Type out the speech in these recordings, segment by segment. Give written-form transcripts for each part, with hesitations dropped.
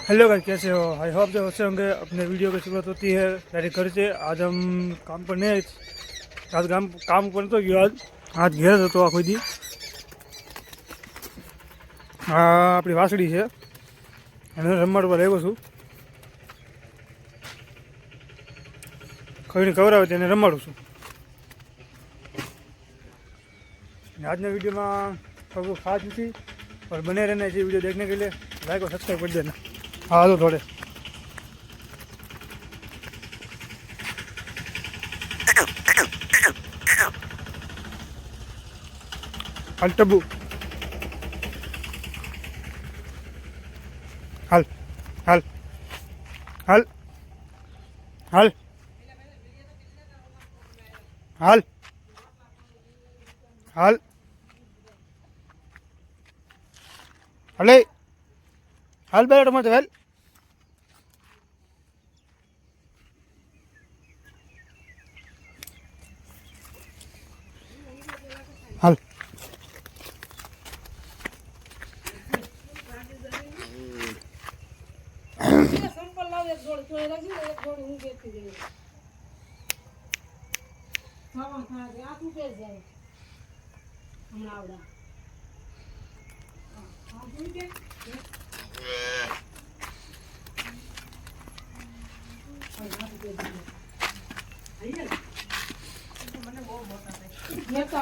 Hello guys, कैसे हो? I hope जो अच्छे होंगे। अपने वीडियो की शुरुआत होती है डायरेक्ट घर से। आज हम काम पर नहीं, आज काम पर तो गयो। आज ઘેર જ હતો આખો દી। આ આપણી વાસળી છે, એને રમાડવા લાવ્યો છું। ખોઈને ખવડાવે તેને રમાડું છું। આજના वीडियो में सब खास नहीं, और बने रहना चाहिए वीडियो देखने के लिए। लाइक और सब्सक्राइब कर देना। हाँ तो थोड़े हल टब्बू हल हल हल हल हल हल हले हल बेटा मत हल हल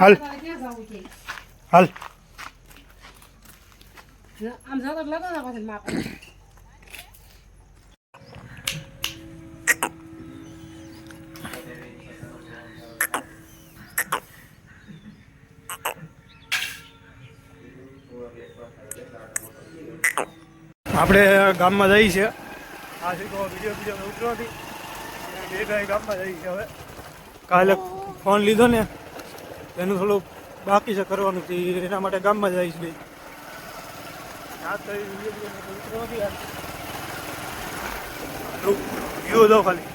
हल हल આમ જાતો લગો ના પછી માપ આપણે ગામમાં જઈએ છીએ। આ છે વિડીયો ઉતરવાથી બે ભાઈ ગામમાં જઈએ છીએ। હવે કાલે ફોન લીધો ને એનું થોડું બાકી છે કરવાનું, એના માટે ગામમાં જઈશ ભાઈ। આ તો વિડીયો ઉતરવાથી વ્યૂ દો ખાલી।